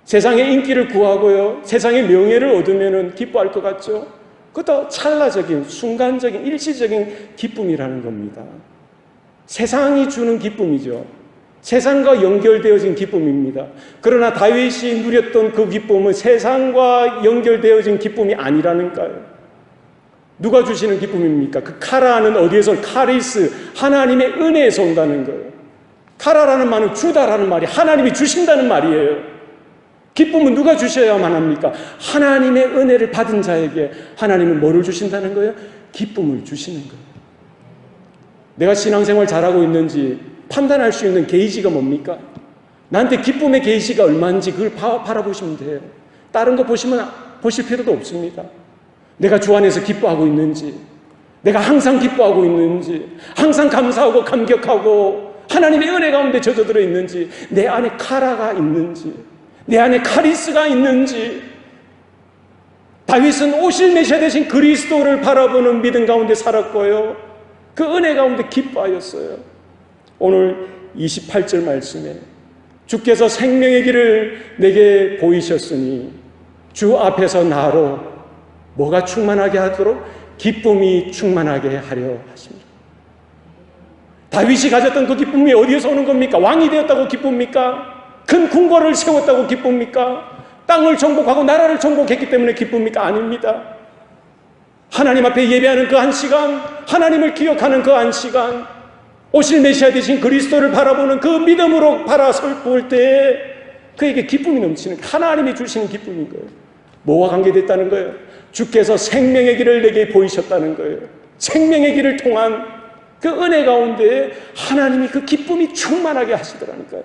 세상의 인기를 구하고요, 세상의 명예를 얻으면 기뻐할 것 같죠? 그것도 찰나적인, 순간적인, 일시적인 기쁨이라는 겁니다. 세상이 주는 기쁨이죠. 세상과 연결되어진 기쁨입니다. 그러나 다윗이 누렸던 그 기쁨은 세상과 연결되어진 기쁨이 아니라는가요? 누가 주시는 기쁨입니까? 그 카라는 어디에서? 카리스, 하나님의 은혜에서 온다는 거예요. 카라라는 말은 주다라는 말이 하나님이 주신다는 말이에요. 기쁨은 누가 주셔야만 합니까? 하나님의 은혜를 받은 자에게 하나님은 뭐를 주신다는 거예요? 기쁨을 주시는 거예요. 내가 신앙생활 잘하고 있는지 판단할 수 있는 게이지가 뭡니까? 나한테 기쁨의 게이지가 얼마인지 그걸 바라보시면 돼요. 다른 거 보실 필요도 없습니다. 내가 주 안에서 기뻐하고 있는지, 내가 항상 기뻐하고 있는지, 항상 감사하고 감격하고 하나님의 은혜 가운데 젖어들어 있는지, 내 안에 카라가 있는지, 내 안에 카리스가 있는지. 다윗은 오실 메시아 되신 그리스도를 바라보는 믿음 가운데 살았고요, 그 은혜 가운데 기뻐하였어요. 오늘 28절 말씀에 주께서 생명의 길을 내게 보이셨으니 주 앞에서 나로 뭐가 충만하게 하도록? 기쁨이 충만하게 하려 하십니다. 다윗이 가졌던 그 기쁨이 어디에서 오는 겁니까? 왕이 되었다고 기쁩니까? 큰 궁궐을 세웠다고 기쁩니까? 땅을 정복하고 나라를 정복했기 때문에 기쁩니까? 아닙니다. 하나님 앞에 예배하는 그 한 시간, 하나님을 기억하는 그 한 시간, 오실 메시아 되신 그리스도를 바라보는 그 믿음으로 바라볼 때에 그에게 기쁨이 넘치는, 하나님이 주시는 기쁨인 거예요. 뭐와 관계됐다는 거예요? 주께서 생명의 길을 내게 보이셨다는 거예요. 생명의 길을 통한 그 은혜 가운데 하나님이 그 기쁨이 충만하게 하시더라니까요.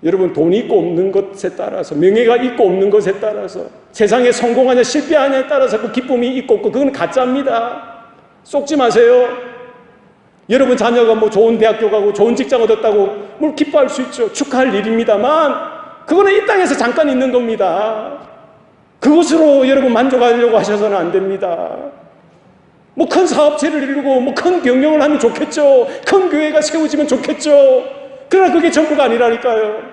여러분, 돈이 있고 없는 것에 따라서, 명예가 있고 없는 것에 따라서, 세상에 성공하냐 실패하냐에 따라서 그 기쁨이 있고 없고, 그건 가짜입니다. 속지 마세요. 여러분 자녀가 뭐 좋은 대학교 가고 좋은 직장 얻었다고 뭘 기뻐할 수 있죠. 축하할 일입니다만, 그거는 이 땅에서 잠깐 있는 겁니다. 그것으로 여러분 만족하려고 하셔서는 안 됩니다. 뭐 큰 사업체를 이루고 뭐 큰 경영을 하면 좋겠죠. 큰 교회가 세워지면 좋겠죠. 그러나 그게 전부가 아니라니까요.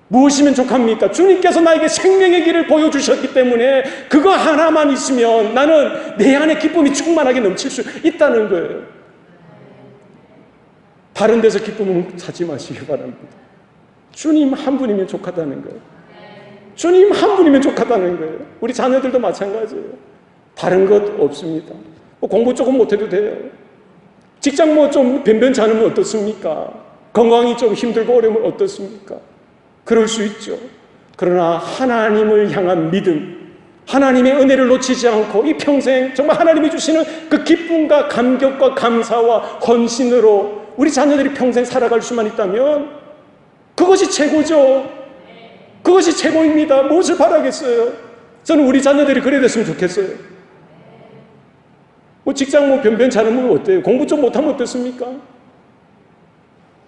무엇이면 족합니까? 주님께서 나에게 생명의 길을 보여주셨기 때문에 그거 하나만 있으면 나는 내 안에 기쁨이 충만하게 넘칠 수 있다는 거예요. 다른 데서 기쁨은 찾지 마시기 바랍니다. 주님 한 분이면 족하다는 거예요. 주님 한 분이면 족하다는 거예요. 우리 자녀들도 마찬가지예요. 다른 것 없습니다. 뭐 공부 조금 못해도 돼요. 직장 뭐 좀 변변치 않으면 어떻습니까? 건강이 좀 힘들고 어려우면 어떻습니까? 그럴 수 있죠. 그러나 하나님을 향한 믿음, 하나님의 은혜를 놓치지 않고 이 평생 정말 하나님이 주시는 그 기쁨과 감격과 감사와 헌신으로 우리 자녀들이 평생 살아갈 수만 있다면 그것이 최고죠. 그것이 최고입니다. 무엇을 바라겠어요? 저는 우리 자녀들이 그래 됐으면 좋겠어요. 뭐 직장 뭐 변변치 않으면 어때요? 공부 좀 못하면 어떻습니까?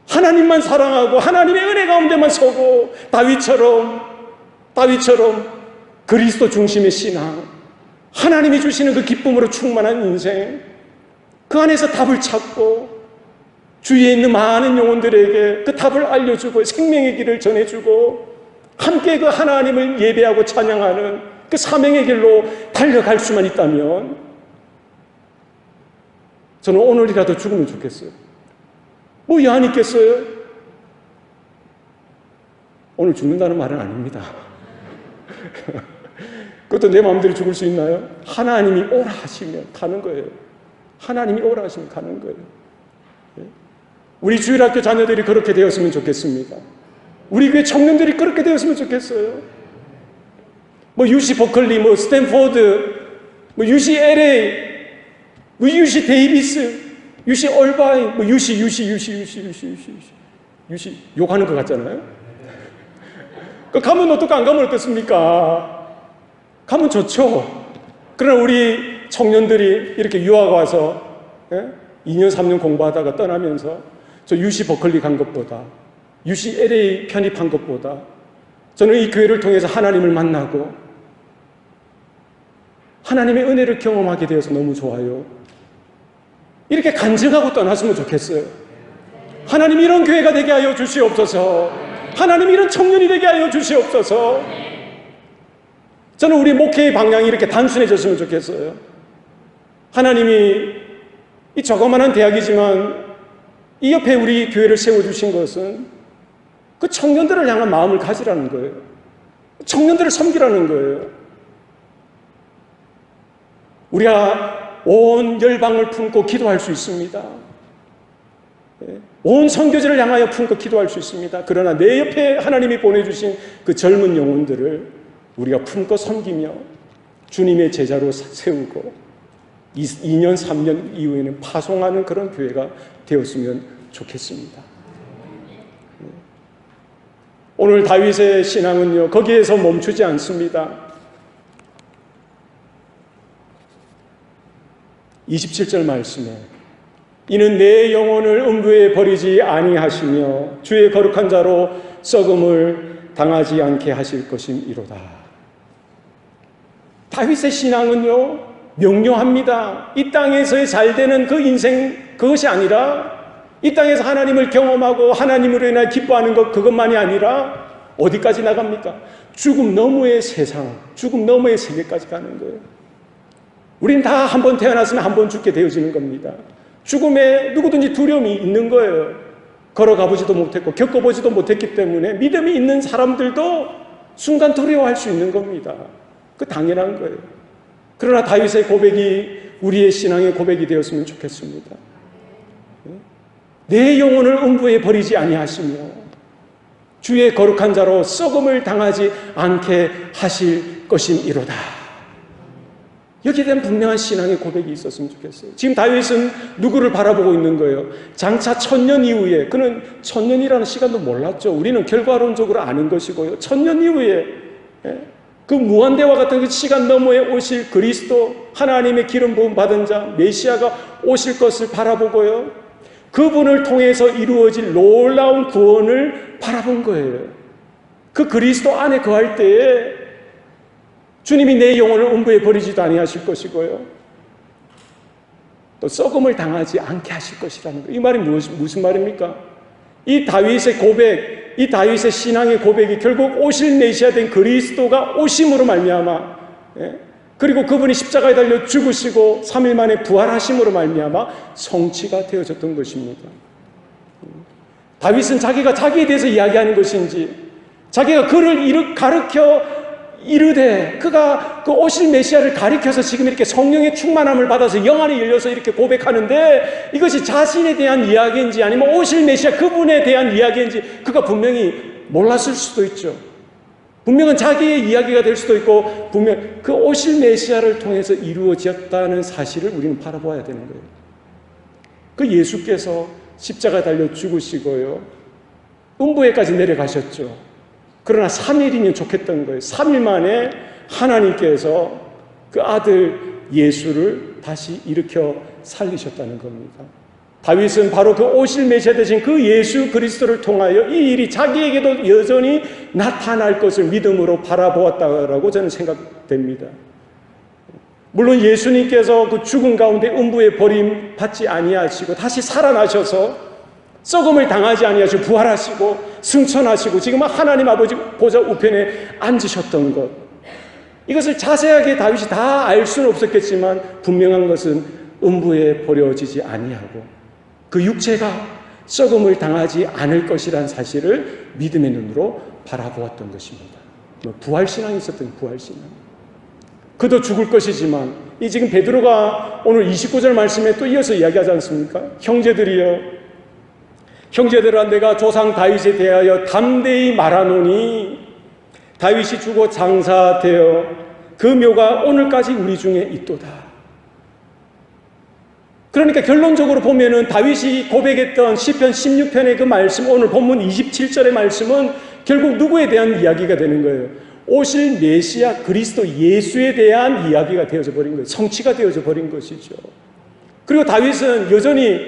하나님만 사랑하고 하나님의 은혜 가운데만 서고 다윗처럼 그리스도 중심의 신앙, 하나님이 주시는 그 기쁨으로 충만한 인생, 그 안에서 답을 찾고 주위에 있는 많은 영혼들에게 그 답을 알려주고 생명의 길을 전해주고 함께 그 하나님을 예배하고 찬양하는 그 사명의 길로 달려갈 수만 있다면 저는 오늘이라도 죽으면 좋겠어요. 뭐 여한 있겠어요? 오늘 죽는다는 말은 아닙니다. 그것도 내 마음대로 죽을 수 있나요? 하나님이 오라 하시면 가는 거예요. 하나님이 오라 하시면 가는 거예요. 우리 주일학교 자녀들이 그렇게 되었으면 좋겠습니다. 우리 교회 청년들이 그렇게 되었으면 좋겠어요. 뭐 UC 버클리, 뭐 스탠포드, 뭐 UC LA, 뭐 UC 데이비스, UC 얼바인, 뭐 UC 욕하는 것 같잖아요. 그 가면 어떨까? 안 가면 어떻습니까? 가면 좋죠. 그러나 우리 청년들이 이렇게 유학 와서 2년 3년 공부하다가 떠나면서 저 UC 버클리 간 것보다, UC LA 편입한 것보다 저는 이 교회를 통해서 하나님을 만나고 하나님의 은혜를 경험하게 되어서 너무 좋아요. 이렇게 간증하고 떠났으면 좋겠어요. 하나님 이런 교회가 되게 하여 주시옵소서. 하나님 이런 청년이 되게 하여 주시옵소서. 저는 우리 목회의 방향이 이렇게 단순해졌으면 좋겠어요. 하나님이 이 조그마한 대학이지만 이 옆에 우리 교회를 세워주신 것은 그 청년들을 향한 마음을 가지라는 거예요. 청년들을 섬기라는 거예요. 우리가 온 열방을 품고 기도할 수 있습니다. 온 선교지를 향하여 품고 기도할 수 있습니다. 그러나 내 옆에 하나님이 보내주신 그 젊은 영혼들을 우리가 품고 섬기며 주님의 제자로 세우고 2년, 3년 이후에는 파송하는 그런 교회가 되었으면 좋겠습니다. 오늘 다윗의 신앙은요, 거기에서 멈추지 않습니다. 27절 말씀에 이는 내 영혼을 음부에 버리지 아니하시며 주의 거룩한 자로 썩음을 당하지 않게 하실 것임이로다. 다윗의 신앙은요, 명료합니다. 이 땅에서의 잘되는 그 인생, 그것이 아니라 이 땅에서 하나님을 경험하고 하나님으로 인하여 기뻐하는 것, 그것만이 아니라 어디까지 나갑니까? 죽음 너머의 세상, 죽음 너머의 세계까지 가는 거예요. 우린 다 한 번 태어났으면 한 번 죽게 되어지는 겁니다. 죽음에 누구든지 두려움이 있는 거예요. 걸어가보지도 못했고 겪어보지도 못했기 때문에 믿음이 있는 사람들도 순간 두려워할 수 있는 겁니다. 그 당연한 거예요. 그러나 다윗의 고백이 우리의 신앙의 고백이 되었으면 좋겠습니다. 내 영혼을 음부에 버리지 아니하시며 주의 거룩한 자로 썩음을 당하지 않게 하실 것임이로다. 여기에 대한 분명한 신앙의 고백이 있었으면 좋겠어요. 지금 다윗은 누구를 바라보고 있는 거예요? 장차 1000년 이후에, 그는 1000년이라는 시간도 몰랐죠. 우리는 결과론적으로 아는 것이고요. 1000년 이후에 그 무한대와 같은 그 시간 너머에 오실 그리스도, 하나님의 기름 부음 받은 자 메시아가 오실 것을 바라보고요, 그분을 통해서 이루어질 놀라운 구원을 바라본 거예요. 그 그리스도 안에 거할 때에 주님이 내 영혼을 음부에 버리지도 아니하실 것이고요, 또 썩음을 당하지 않게 하실 것이라는 거예요. 이 말이 무슨 말입니까? 이 다윗의 고백, 이 다윗의 신앙의 고백이 결국 오실 메시아 된 그리스도가 오심으로 말미암아, 그리고 그분이 십자가에 달려 죽으시고 3일 만에 부활하심으로 말미암아 성취가 되어졌던 것입니다. 다윗은 자기가 자기에 대해서 이야기하는 것인지, 자기가 그를 가르쳐 이르되, 그가 그 오실 메시아를 가리켜서 지금 이렇게 성령의 충만함을 받아서 영 안이 열려서 이렇게 고백하는데, 이것이 자신에 대한 이야기인지 아니면 오실 메시아 그분에 대한 이야기인지 그가 분명히 몰랐을 수도 있죠. 분명은 자기의 이야기가 될 수도 있고, 분명 그 오실 메시아를 통해서 이루어졌다는 사실을 우리는 바라봐야 되는 거예요. 그 예수께서 십자가에 달려 죽으시고요, 음부에까지 내려가셨죠. 그러나 3일이면 좋겠던 거예요. 3일 만에 하나님께서 그 아들 예수를 다시 일으켜 살리셨다는 겁니다. 다윗은 바로 그 오실 메시아 되신 그 예수 그리스도를 통하여 이 일이 자기에게도 여전히 나타날 것을 믿음으로 바라보았다고 저는 생각됩니다. 물론 예수님께서 그 죽음 가운데 음부에 버림받지 아니하시고 다시 살아나셔서 썩음을 당하지 아니하시고 부활하시고 승천하시고 지금 하나님 아버지 보좌 우편에 앉으셨던 것, 이것을 자세하게 다윗이 다 알 수는 없었겠지만 분명한 것은 음부에 버려지지 아니하고 그 육체가 썩음을 당하지 않을 것이라는 사실을 믿음의 눈으로 바라보았던 것입니다. 부활신앙이 있었던 부활신앙. 그도 죽을 것이지만, 이 지금 베드로가 오늘 29절 말씀에 또 이어서 이야기하지 않습니까? 형제들아, 내가 조상 다윗에 대하여 담대히 말하노니 다윗이 죽어 장사되어 그 묘가 오늘까지 우리 중에 있도다. 그러니까 결론적으로 보면은 다윗이 고백했던 시편 16편의 그 말씀, 오늘 본문 27절의 말씀은 결국 누구에 대한 이야기가 되는 거예요? 오실 메시아 그리스도 예수에 대한 이야기가 되어져 버린 거예요. 성취가 되어져 버린 것이죠. 그리고 다윗은 여전히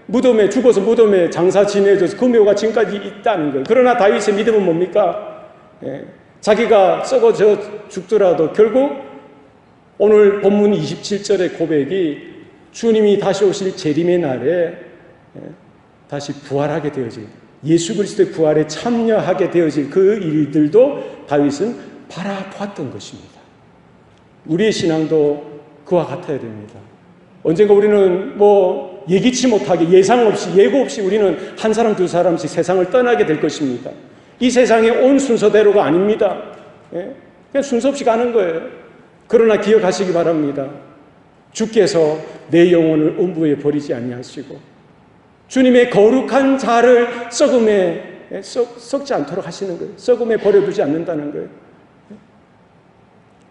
무덤에 죽어서 무덤에 장사 지내줘서 그 묘가 지금까지 있다는 거예요. 그러나 다윗의 믿음은 뭡니까? 자기가 썩어져 죽더라도 결국 오늘 본문 27절의 고백이 주님이 다시 오실 재림의 날에 다시 부활하게 되어질, 예수 그리스도의 부활에 참여하게 되어질 그 일들도 다윗은 바라보았던 것입니다. 우리의 신앙도 그와 같아야 됩니다. 언젠가 우리는 예기치 못하게, 예상 없이, 예고 없이 우리는 한 사람 두 사람씩 세상을 떠나게 될 것입니다. 이 세상에 온 순서대로가 아닙니다. 그냥 순서 없이 가는 거예요. 그러나 기억하시기 바랍니다. 주께서 내 영혼을 음부에 버리지 아니하시고 주님의 거룩한 자를 썩음에 썩지 않도록 하시는 거예요. 썩음에 버려두지 않는다는 거예요.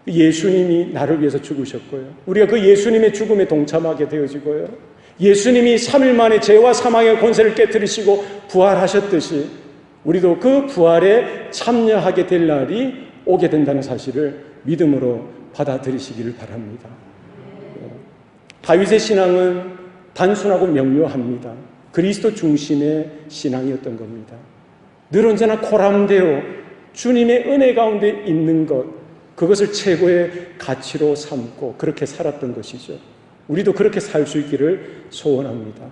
예수님이 나를 위해서 죽으셨고요, 우리가 그 예수님의 죽음에 동참하게 되어지고요, 예수님이 3일 만에 죄와 사망의 권세를 깨뜨리시고 부활하셨듯이 우리도 그 부활에 참여하게 될 날이 오게 된다는 사실을 믿음으로 받아들이시기를 바랍니다. 다윗의 신앙은 단순하고 명료합니다. 그리스도 중심의 신앙이었던 겁니다. 늘 언제나 코람데오 주님의 은혜 가운데 있는 것, 그것을 최고의 가치로 삼고 그렇게 살았던 것이죠. 우리도 그렇게 살 수 있기를 소원합니다.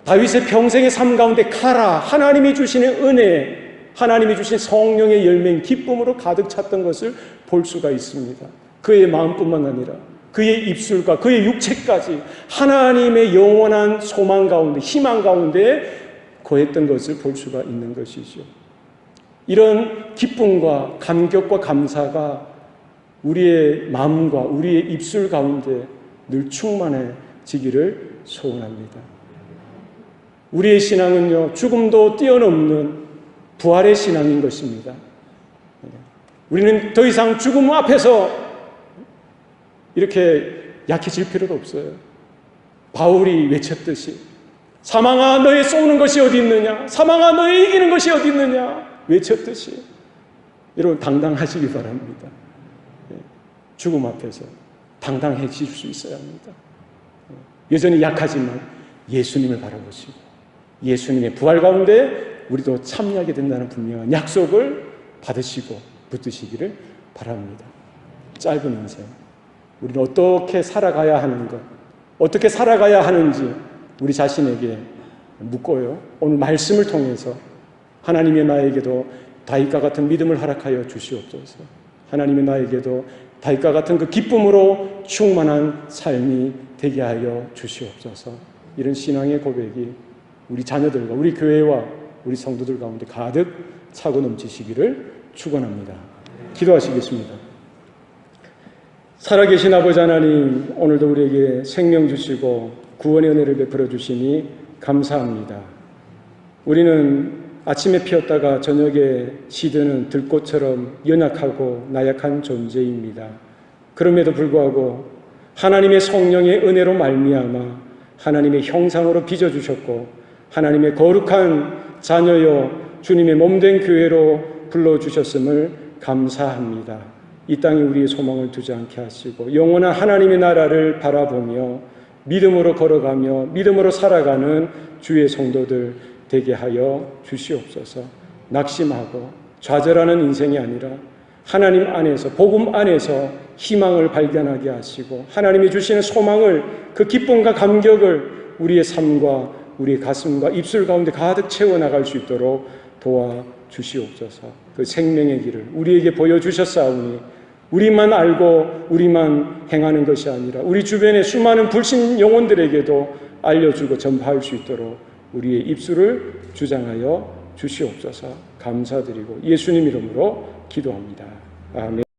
다윗의 평생의 삶 가운데 카라, 하나님이 주시는 은혜, 하나님이 주신 성령의 열매인 기쁨으로 가득 찼던 것을 볼 수가 있습니다. 그의 마음뿐만 아니라 그의 입술과 그의 육체까지 하나님의 영원한 소망 가운데, 희망 가운데 거했던 것을 볼 수가 있는 것이죠. 이런 기쁨과 감격과 감사가 우리의 마음과 우리의 입술 가운데 늘 충만해지기를 소원합니다. 우리의 신앙은요, 죽음도 뛰어넘는 부활의 신앙인 것입니다. 우리는 더 이상 죽음 앞에서 이렇게 약해질 필요도 없어요. 바울이 외쳤듯이 사망아 너의 쏘는 것이 어디 있느냐, 사망아 너의 이기는 것이 어디 있느냐 외쳤듯이 여러분 당당하시기 바랍니다. 죽음 앞에서 당당해질 수 있어야 합니다. 여전히 약하지만 예수님을 바라보시고 예수님의 부활 가운데 우리도 참여하게 된다는 분명한 약속을 받으시고 붙드시기를 바랍니다. 짧은 인생 우리는 어떻게 살아가야 하는 것, 어떻게 살아가야 하는지 우리 자신에게 묻고요. 오늘 말씀을 통해서 하나님의 나에게도 다윗과 같은 믿음을 허락하여 주시옵소서. 하나님의 나에게도 다윗과 같은 그 기쁨으로 충만한 삶이 되게 하여 주시옵소서. 이런 신앙의 고백이 우리 자녀들과 우리 교회와 우리 성도들 가운데 가득 차고 넘치시기를 축원합니다. 기도하시겠습니다. 살아계신 아버지 하나님, 오늘도 우리에게 생명 주시고 구원의 은혜를 베풀어 주시니 감사합니다. 우리는 아침에 피었다가 저녁에 시드는 들꽃처럼 연약하고 나약한 존재입니다. 그럼에도 불구하고 하나님의 성령의 은혜로 말미암아 하나님의 형상으로 빚어주셨고 하나님의 거룩한 자녀여 주님의 몸된 교회로 불러주셨음을 감사합니다. 이 땅에 우리의 소망을 두지 않게 하시고 영원한 하나님의 나라를 바라보며 믿음으로 걸어가며 믿음으로 살아가는 주의 성도들 되게 하여 주시옵소서. 낙심하고 좌절하는 인생이 아니라 하나님 안에서 복음 안에서 희망을 발견하게 하시고 하나님이 주시는 소망을 그 기쁨과 감격을 우리의 삶과 우리의 가슴과 입술 가운데 가득 채워나갈 수 있도록 도와주시옵소서. 그 생명의 길을 우리에게 보여주셨사오니 우리만 알고 우리만 행하는 것이 아니라 우리 주변의 수많은 불신 영혼들에게도 알려주고 전파할 수 있도록 우리의 입술을 주장하여 주시옵소서. 감사드리고 예수님 이름으로 기도합니다. 아멘.